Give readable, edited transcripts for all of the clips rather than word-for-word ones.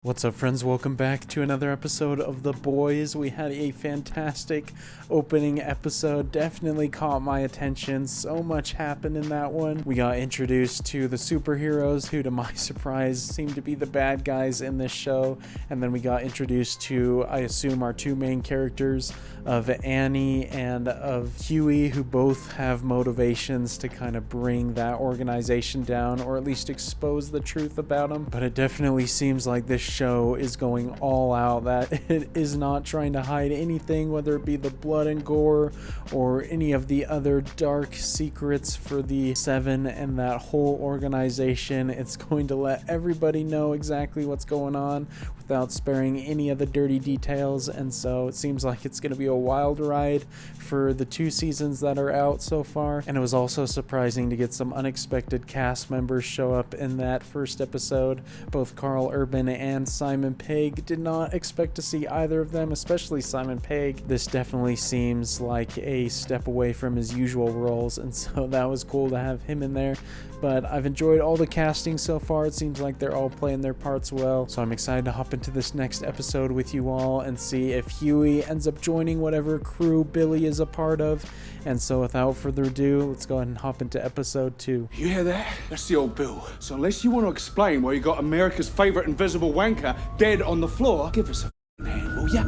What's up, friends? Welcome back to another episode of The Boys. We had a fantastic opening episode. Definitely caught my attention. So much happened in that one. We got introduced to the superheroes who, to my surprise, seem to be the bad guys in this show. And then we got introduced to, I assume, our two main characters of Annie and of Huey, who both have motivations to kind of bring that organization down, or at least expose the truth about them. But it definitely seems like this show is going all out, that it is not trying to hide anything, whether it be the blood and gore or any of the other dark secrets for the Seven and that whole organization. It's going to let everybody know exactly what's going on without sparing any of the dirty details, and so it seems like it's going to be a wild ride for the 2 seasons that are out so far. And it was also surprising to get some unexpected cast members show up in that first episode. Both Carl Urban and Simon Pegg. Did not expect to see either of them, especially Simon Pegg. This definitely seems like a step away from his usual roles, and so that was cool to have him in there. But I've enjoyed all the casting so far. It seems like they're all playing their parts well, so I'm excited to hop into this next episode with you all and see if Huey ends up joining whatever crew Billy is a part of. And so without further ado, let's go ahead and hop into episode 2. You hear that? That's the old Bill. So unless you want to explain why you got America's favorite invisible wanker dead on the floor, give us a hand, will ya?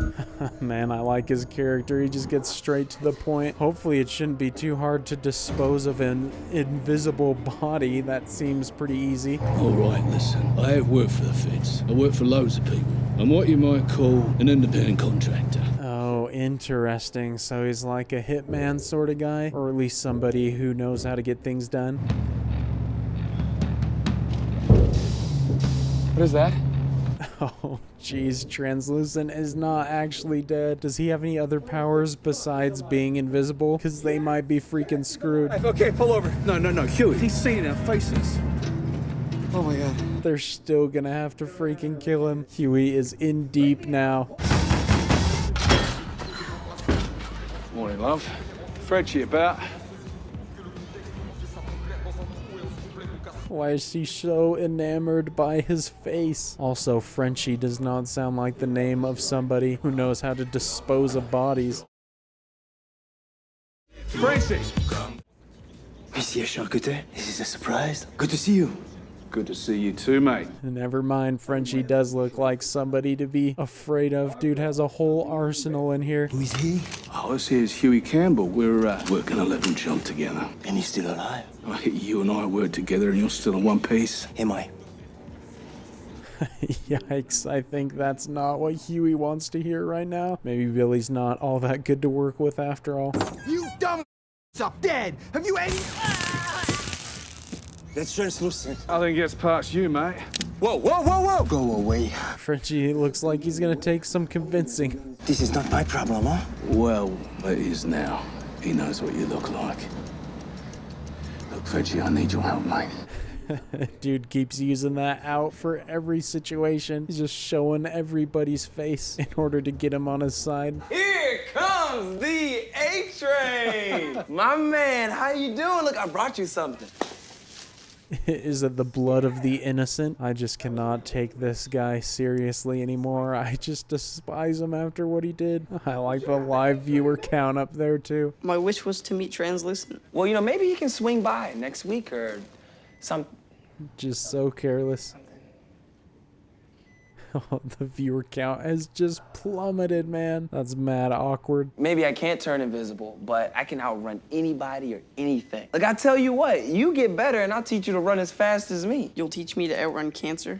Man, I like his character. He just gets straight to the point. Hopefully it shouldn't be too hard to dispose of an invisible body. That seems pretty easy. All right, listen. I have worked for the feds. I work for loads of people. I'm what you might call an independent contractor. Oh, interesting. So he's like a hitman sort of guy, or at least somebody who knows how to get things done. What is that? Oh, jeez, Translucent is not actually dead. Does he have any other powers besides being invisible? Because they might be freaking screwed. Okay, pull over. No, Huey. He's seeing our faces. Oh my God. They're still gonna have to freaking kill him. Huey is in deep now. Morning, love. Frenchie about. Why is she so enamored by his face? Also, Frenchie does not sound like the name of somebody who knows how to dispose of bodies. Frenchie! Monsieur Charcutet, this is a surprise. Good to see you. Good to see you too, mate. Never mind, Frenchie does look like somebody to be afraid of. Dude has a whole arsenal in here. Who is he? Oh, this here's Huey Campbell. We're gonna let them jump together. And he's still alive. You and I work together and you're still in one piece. Am I? Yikes, I think that's not what Huey wants to hear right now. Maybe Billy's not all that good to work with after all. You dumb up dead! Have you any... That's translucent. I think it gets past you, mate. Whoa! Go away. Frenchie looks like he's gonna take some convincing. This is not my problem, huh? Well, it is now. He knows what you look like. Look, Frenchie, I need your help, mate. Dude keeps using that out for every situation. He's just showing everybody's face in order to get him on his side. Here comes the A-Train! My man, how you doing? Look, I brought you something. Is it the blood of the innocent? I just cannot take this guy seriously anymore. I just despise him after what he did. I like the live viewer count up there too. My wish was to meet Translucent. Well, you know, maybe you can swing by next week or some... Just so careless. Oh, the viewer count has just plummeted, man. That's mad awkward. Maybe I can't turn invisible, but I can outrun anybody or anything. Like, I tell you what, you get better and I'll teach you to run as fast as me. You'll teach me to outrun cancer?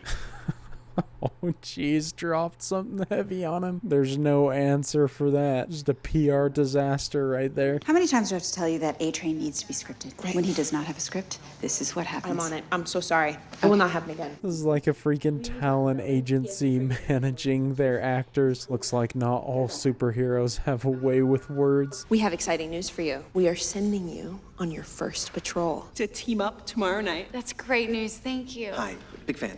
Oh, jeez, dropped something heavy on him. There's no answer for that. Just a PR disaster right there. How many times do I have to tell you that A-Train needs to be scripted? Right. When he does not have a script, this is what happens. I'm on it. I'm so sorry. It will not happen again. This is like a freaking talent agency managing their actors. Looks like not all superheroes have a way with words. We have exciting news for you. We are sending you on your first patrol. To team up tomorrow night. That's great news. Thank you. Hi, big fan.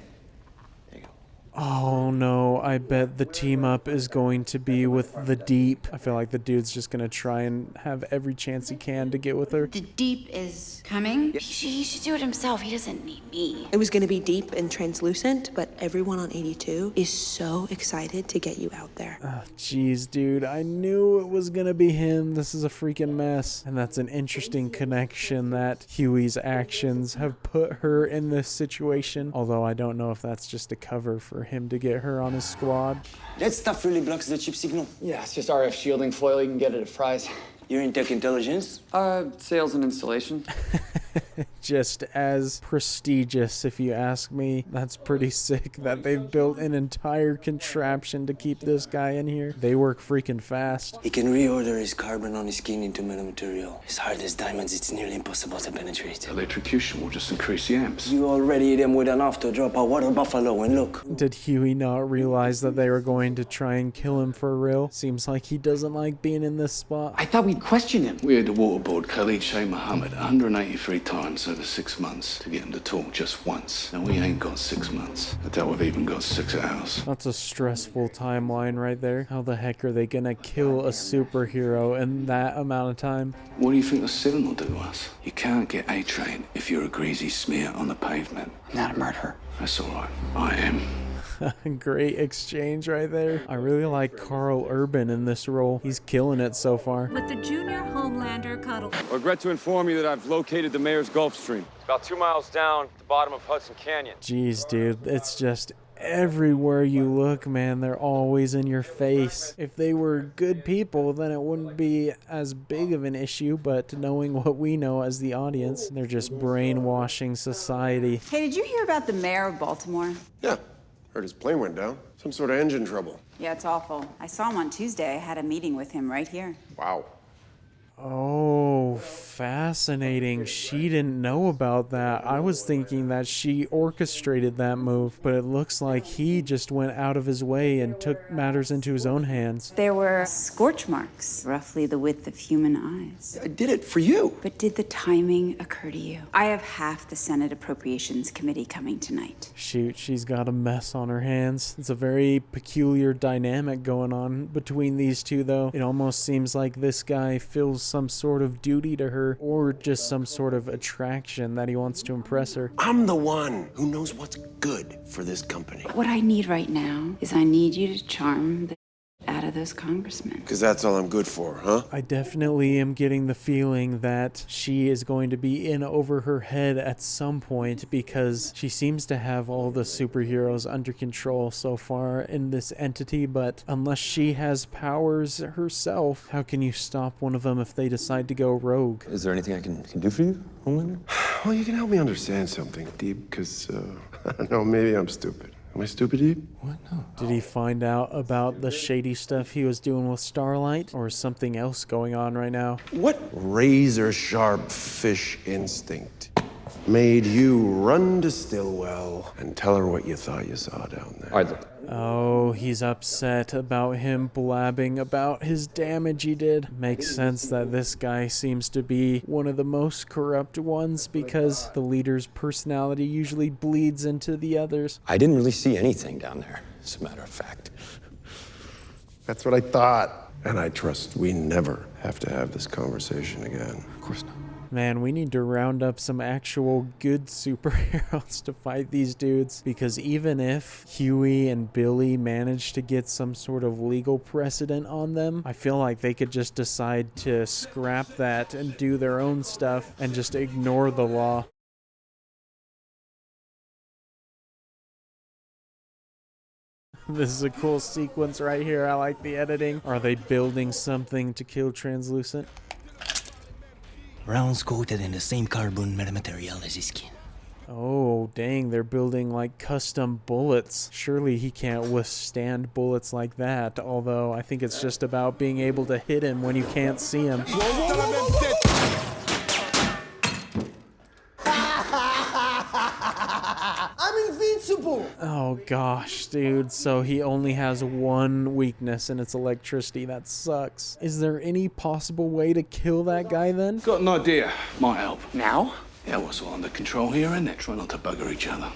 Oh no, know, I bet the team up is going to be with the Deep. I feel like the dude's just gonna try and have every chance he can to get with her. The Deep is coming? He should do it himself. He doesn't need me. It was gonna be deep and translucent, but everyone on 82 is so excited to get you out there. Jeez, dude, I knew it was gonna be him. This is a freaking mess. And that's an interesting connection that Huey's actions have put her in this situation. Although I don't know if that's just a cover for him to get her on his squad. That stuff really blocks the chip signal. Yeah, it's just RF shielding foil. You can get it at Fry's. You're in tech intelligence? Sales and installation. Just as prestigious, if you ask me. That's pretty sick that they've built an entire contraption to keep this guy in here. They work freaking fast. He can reorder his carbon on his skin into metamaterial. As hard as diamonds, it's nearly impossible to penetrate. Electrocution will just increase the amps. You already hit him with enough to drop a water buffalo, and look. Did Huey not realize that they were going to try and kill him for real? Seems like he doesn't like being in this spot. I thought we'd question him. We had to waterboard Khalid Sheikh Mohammed 183 times over 6 months to get him to talk just once. Now we ain't got 6 months. I doubt we've even got 6 hours. That's a stressful timeline right there. How the heck are they gonna kill a superhero in that amount of time? What do you think the ceiling will do to us? You can't get A-Train if you're a greasy smear on the pavement. I'm not a murderer. That's all right. I am. Great exchange right there. I really like Carl Urban in this role. He's killing it so far. With the Junior Homelander cuddle. I regret to inform you that I've located the mayor's Gulf Stream. It's about 2 miles down at the bottom of Hudson Canyon. Jeez, dude, it's just everywhere you look, man. They're always in your face. If they were good people, then it wouldn't be as big of an issue, but knowing what we know as the audience, they're just brainwashing society. Hey, did you hear about the mayor of Baltimore? Yeah. Heard his plane went down. Some sort of engine trouble. Yeah, it's awful. I saw him on Tuesday. I had a meeting with him right here. Wow. Oh, fascinating. She didn't know about that. I was thinking that she orchestrated that move, but it looks like he just went out of his way and took matters into his own hands. There were scorch marks, roughly the width of human eyes. I did it for you. But did the timing occur to you? I have half the Senate Appropriations Committee coming tonight. Shoot, she's got a mess on her hands. It's a very peculiar dynamic going on between these two, though. It almost seems like this guy feels some sort of duty to her, or just some sort of attraction that he wants to impress her. I'm the one who knows what's good for this company. What I need right now is I need you to charm the out of those congressmen. Because that's all I'm good for, huh? I definitely am getting the feeling that she is going to be in over her head at some point, because she seems to have all the superheroes under control so far in this entity, but unless she has powers herself, how can you stop one of them if they decide to go rogue? Is there anything I can do for you, Homelander? Well, you can help me understand something, Deep, because, I don't know, maybe I'm stupid. Am I stupid, Deep? What? No. Did he find out about the shady stuff he was doing with Starlight, or is something else going on right now? What razor-sharp fish instinct made you run to Stillwell and tell her what you thought you saw down there? All right, look. Oh, he's upset about him blabbing about his damage he did. Makes sense that this guy seems to be one of the most corrupt ones, because the leader's personality usually bleeds into the others. I didn't really see anything down there, as a matter of fact. That's what I thought. And I trust we never have to have this conversation again. Of course not. Man, we need to round up some actual good superheroes to fight these dudes, because even if Huey and Billy manage to get some sort of legal precedent on them, I feel like they could just decide to scrap that and do their own stuff and just ignore the law. This is a cool sequence right here. I like the editing. Are they building something to kill Translucent? Rounds coated in the same carbon metamaterial as his skin. Oh, dang, they're building like custom bullets. Surely he can't withstand bullets like that, although I think it's just about being able to hit him when you can't see him. I'm invincible! Oh gosh, dude, so he only has one weakness and it's electricity. That sucks. Is there any possible way to kill that guy then? Got an idea. Might help. Now? Yeah, what's all under control here, and they're trying not to bugger each other.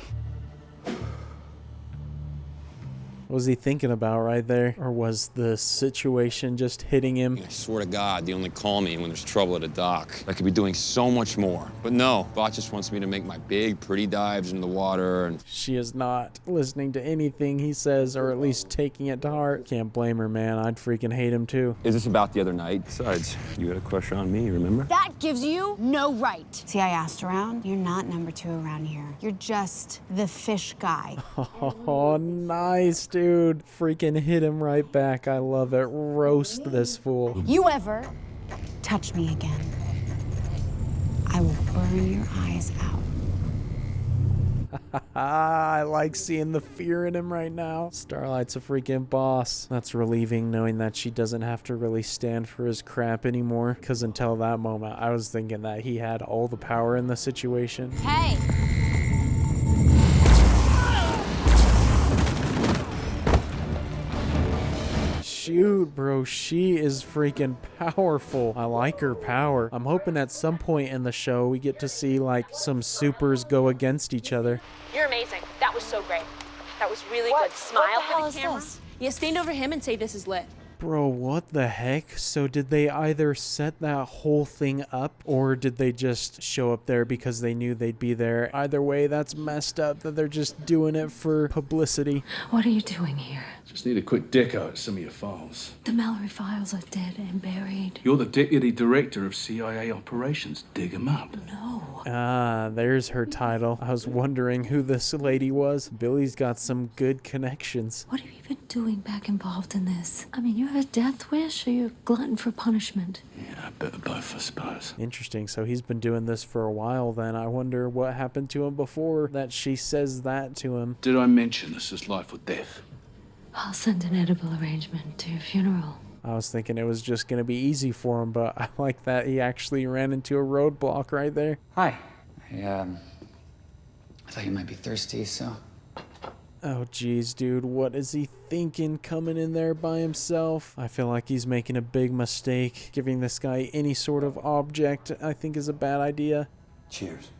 What was he thinking about right there? Or was the situation just hitting him? I swear to God, they only call me when there's trouble at a dock. I could be doing so much more. But no, Vought just wants me to make my big, pretty dives in the water and... She is not listening to anything he says, or at least taking it to heart. Can't blame her, man. I'd freaking hate him too. Is this about the other night? Besides, you had a crush on me, remember? That gives you no right. See, I asked around. You're not number 2 around here. You're just the fish guy. Oh, nice, dude. Freaking hit him right back. I love it. Roast this fool. You ever touch me again, I will burn your eyes out. I like seeing the fear in him right now. Starlight's a freaking boss. That's relieving, knowing that she doesn't have to really stand for his crap anymore. Because until that moment, I was thinking that he had all the power in the situation. Hey! Shoot, bro, she is freaking powerful. I like her power. I'm hoping at some point in the show we get to see like some supers go against each other. You're amazing. That was so great. That was really good. Smile for the camera. Yeah, stand over him and say this is lit. Bro, what the heck? So did they either set that whole thing up, or did they just show up there because they knew they'd be there? Either way, that's messed up that they're just doing it for publicity. What are you doing here? Just need a quick deco at some of your files. The Mallory files are dead and buried. You're the deputy director of CIA operations. Dig 'em up. No. Ah, there's her title. I was wondering who this lady was. Billy's got some good connections. What have you been doing back involved in this? I mean, you have a death wish or you're a glutton for punishment? Yeah, a bit of both, I suppose. Interesting. So he's been doing this for a while then. I wonder what happened to him before that she says that to him. Did I mention this is life or death? I'll send an edible arrangement to your funeral. I was thinking it was just going to be easy for him, but I like that he actually ran into a roadblock right there. Hi. I thought you might be thirsty, so... Oh, geez, dude. What is he thinking coming in there by himself? I feel like he's making a big mistake. Giving this guy any sort of object, I think, is a bad idea. Cheers.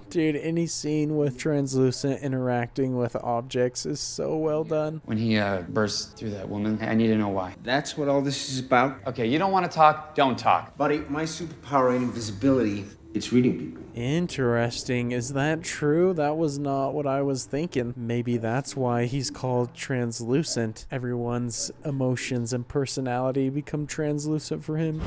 Dude, any scene with translucent interacting with objects is so well done. When he burst through that woman, I need to know why. That's what all this is about? Okay, you don't want to talk, don't talk. Buddy, my superpower ain't invisibility. It's reading people. Interesting. Is that true? That was not what I was thinking. Maybe that's why he's called translucent. Everyone's emotions and personality become translucent for him.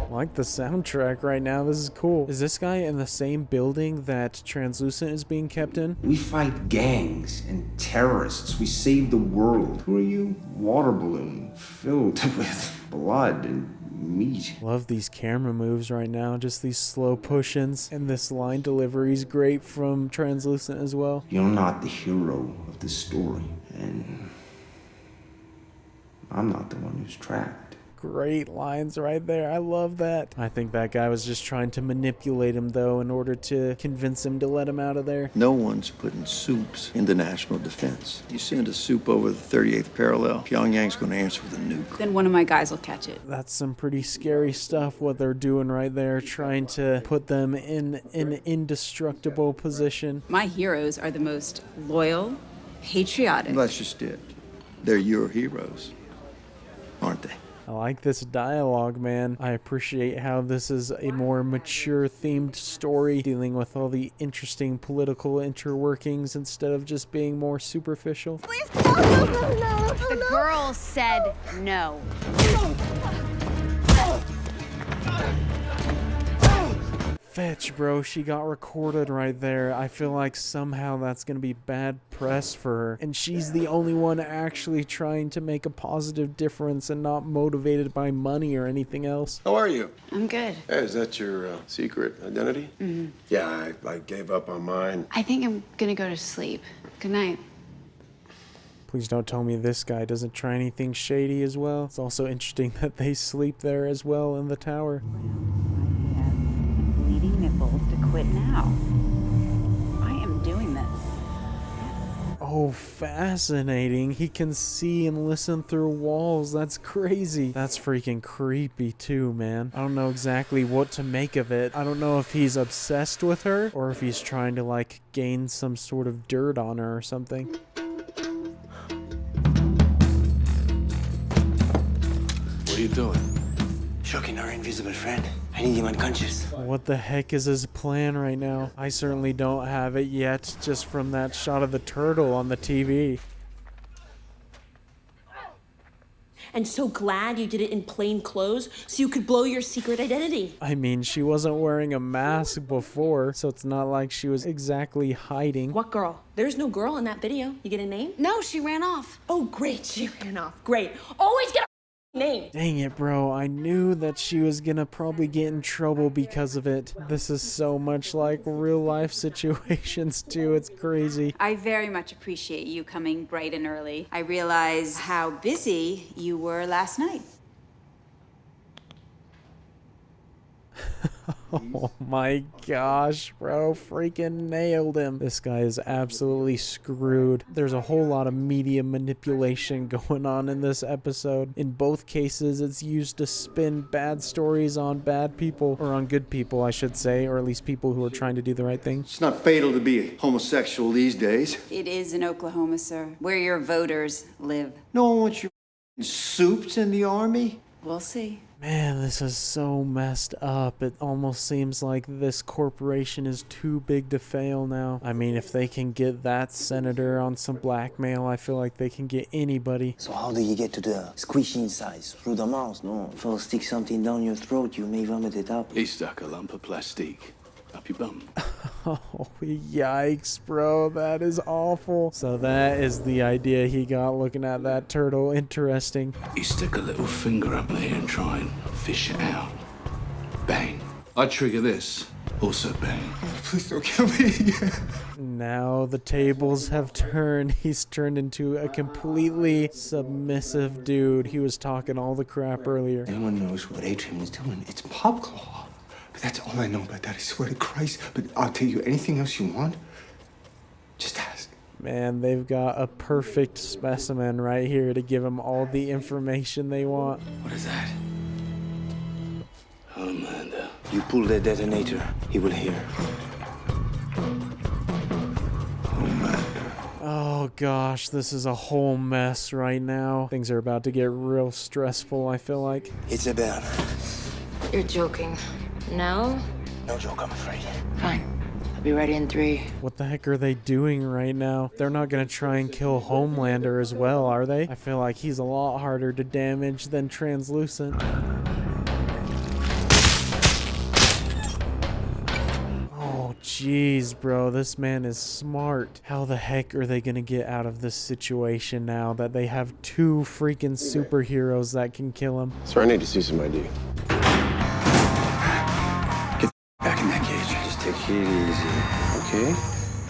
I like the soundtrack right now. This is cool. Is this guy in the same building that Translucent is being kept in? We fight gangs and terrorists. We save the world. Who are you? Water balloon filled with blood and meat. Love these camera moves right now. Just these slow push-ins. And this line delivery is great from Translucent as well. You're not the hero of the story. And I'm not the one who's trapped. Great lines right there. I love that. I think that guy was just trying to manipulate him, though, in order to convince him to let him out of there. No one's putting soups into national defense. You send a soup over the 38th parallel, Pyongyang's going to answer with a nuke. Then one of my guys will catch it. That's some pretty scary stuff, what they're doing right there, trying to put them in an indestructible position. My heroes are the most loyal, patriotic. That's just it. They're your heroes, aren't they? I like this dialogue, man. I appreciate how this is a more mature themed story dealing with all the interesting political interworkings instead of just being more superficial. Please, no. The girl said no. Fetch, bro. She got recorded right there. I feel like somehow that's going to be bad press for her. And she's the only one actually trying to make a positive difference and not motivated by money or anything else. How are you? I'm good. Hey, is that your secret identity? Mm-hmm. Yeah, I gave up on mine. I think I'm gonna go to sleep. Good night. Please don't tell me this guy doesn't try anything shady as well. It's also interesting that they sleep there as well in the tower. Nipples to quit now. I am doing this. Oh so fascinating. He can see and listen through walls. That's crazy. That's freaking creepy too, man. I don't know exactly what to make of it. I don't know if he's obsessed with her or if he's trying to like gain some sort of dirt on her or something. What are you doing? Shocking our invisible friend. I need him unconscious. What the heck is his plan right now? I certainly don't have it yet, just from that shot of the turtle on the TV. And so glad you did it in plain clothes so you could blow your secret identity. I mean, she wasn't wearing a mask before, so it's not like she was exactly hiding. What girl? There's no girl in that video. You get a name? No, she ran off. Oh, great. She ran off. Great. Always get a name. Dang it, bro. I knew that she was gonna probably get in trouble because of it. This is so much like real life situations too. It's crazy. I very much appreciate you coming bright and early. I realize how busy you were last night. Oh my gosh, bro. Freaking nailed him. This guy is absolutely screwed. There's a whole lot of media manipulation going on in this episode. In both cases, it's used to spin bad stories on bad people, or on good people, I should say, or at least people who are trying to do the right thing. It's not fatal to be a homosexual these days. It is in Oklahoma, sir, where your voters live. No one wants your soups in the army. We'll see. Man, this is so messed up. It almost seems like this corporation is too big to fail now. I mean, if they can get that senator on some blackmail, I feel like they can get anybody. So how do you get to the squishy inside? Through the mouth, no? If I'll stick something down your throat, you may vomit it up. He stuck a lump of plastic up your bum. Oh, yikes, bro. That is awful. So that is the idea he got looking at that turtle. Interesting. You stick a little finger up there and try and fish it out. Bang. I trigger this. Also bang. Please don't kill me. Now the tables have turned. He's turned into a completely submissive dude. He was talking all the crap earlier. No one knows what Adrian is doing. It's Popclaw. But that's all I know about that, I swear to Christ. But I'll tell you anything else you want. Just ask. Man, they've got a perfect specimen right here to give them all the information they want. What is that? Homelander. You pull the detonator, he will hear. Oh gosh, this is a whole mess right now. Things are about to get real stressful, I feel like. It's a burn. You're joking. No? No joke, I'm afraid. Fine. I'll be ready in 3. What the heck are they doing right now? They're not gonna try and kill Homelander as well, are they? I feel like he's a lot harder to damage than Translucent. Oh jeez, bro, this man is smart. How the heck are they gonna get out of this situation now that they have 2 freaking superheroes that can kill him? Sir, I need to see some ID. Back in that cage. Just take it easy. Okay?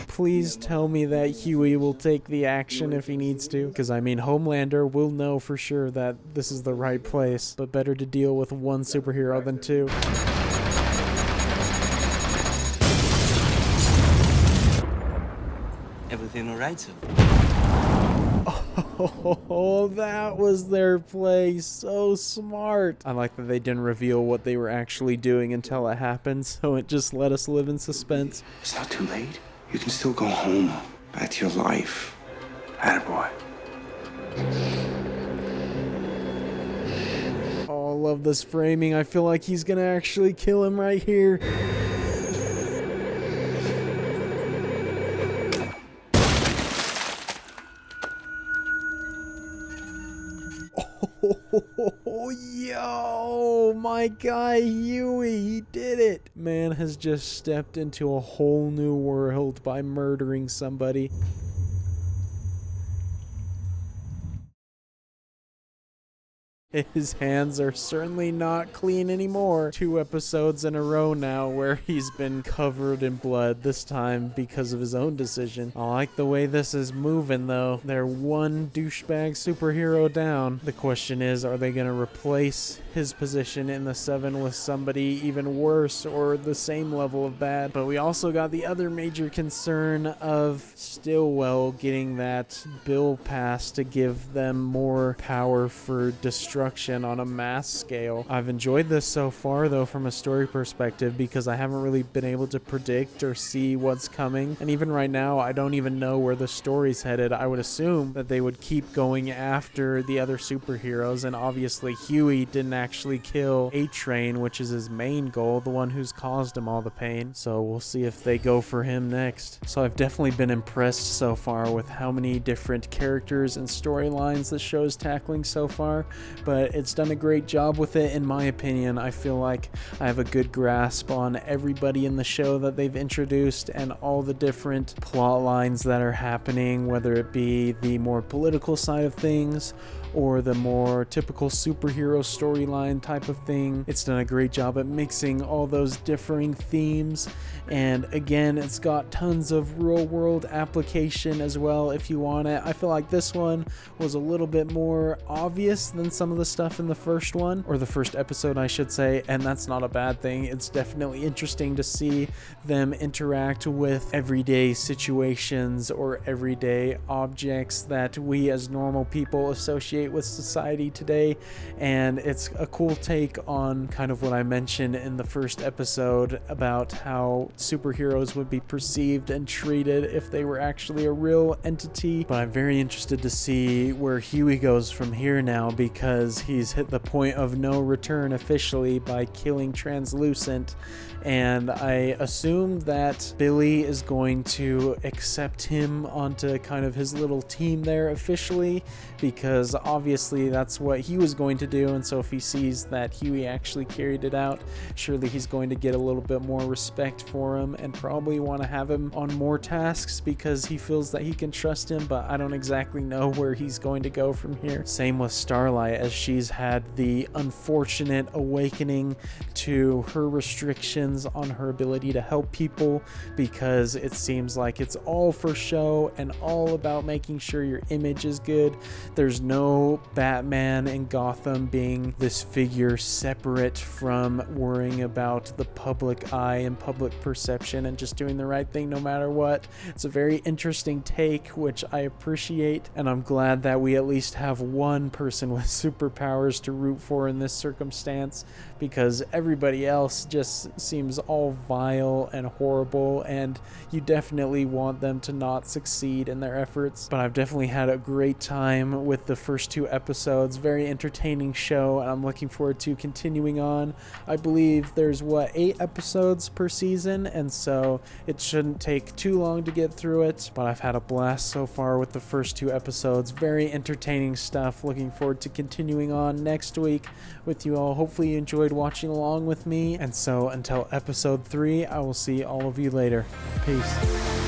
Please tell me that Huey will take the action if he needs to. Because, I mean, Homelander will know for sure that this is the right place. But better to deal with 1 superhero than 2. Everything all right, sir? Oh, that was their play. So smart. I like that they didn't reveal what they were actually doing until it happened, so it just let us live in suspense. It's not too late. You can still go home. Back to your life. Attaboy. Oh, I love this framing. I feel like he's gonna actually kill him right here. Oh, yo, my guy Huey, he did it. Man has just stepped into a whole new world by murdering somebody. His hands are certainly not clean anymore. 2 episodes in a row now where he's been covered in blood, this time because of his own decision. I like the way this is moving though. They're one douchebag superhero down. The question is, are they going to replace his position in the 7 with somebody even worse or the same level of bad? But we also got the other major concern of Stillwell getting that bill passed to give them more power for destruction on a mass scale. I've enjoyed this so far though from a story perspective because I haven't really been able to predict or see what's coming, and even right now I don't even know where the story's headed. I would assume that they would keep going after the other superheroes, and obviously Huey didn't actually kill A-Train, which is his main goal, the one who's caused him all the pain, so we'll see if they go for him next. So I've definitely been impressed so far with how many different characters and storylines the show's tackling so far, but it's done a great job with it in my opinion. I feel like I have a good grasp on everybody in the show that they've introduced and all the different plot lines that are happening, whether it be the more political side of things or the more typical superhero storyline type of thing. It's done a great job at mixing all those differing themes, and again, it's got tons of real world application as well if you want it. I feel like this one was a little bit more obvious than some of the stuff in the first one, or the first episode I should say, and that's not a bad thing. It's definitely interesting to see them interact with everyday situations or everyday objects that we as normal people associate with society today, and it's a cool take on kind of what I mentioned in the first episode about how superheroes would be perceived and treated if they were actually a real entity. But I'm very interested to see where Huey goes from here now, because he's hit the point of no return officially by killing Translucent, and I assume that Billy is going to accept him onto kind of his little team there officially, because obviously that's what he was going to do, and so if he sees that Huey actually carried it out, surely he's going to get a little bit more respect for him and probably want to have him on more tasks because he feels that he can trust him, but I don't exactly know where he's going to go from here. Same with Starlight, as she's had the unfortunate awakening to her restrictions on her ability to help people, because it seems like it's all for show and all about making sure your image is good. There's no Batman in Gotham being this figure separate from worrying about the public eye and public perception and just doing the right thing no matter what. It's a very interesting take, which I appreciate, and I'm glad that we at least have one person with superpowers to root for in this circumstance, because everybody else just seems all vile and horrible, and you definitely want them to not succeed in their efforts. But I've definitely had a great time with the first 2 episodes. Very entertaining show, and I'm looking forward to continuing on. I believe there's 8 episodes per season, and so it shouldn't take too long to get through it, but I've had a blast so far with the first 2 episodes. Very entertaining stuff. Looking forward to continuing on next week with you all. Hopefully you enjoyed watching along with me, and so until episode 3, I will see all of you later. Peace.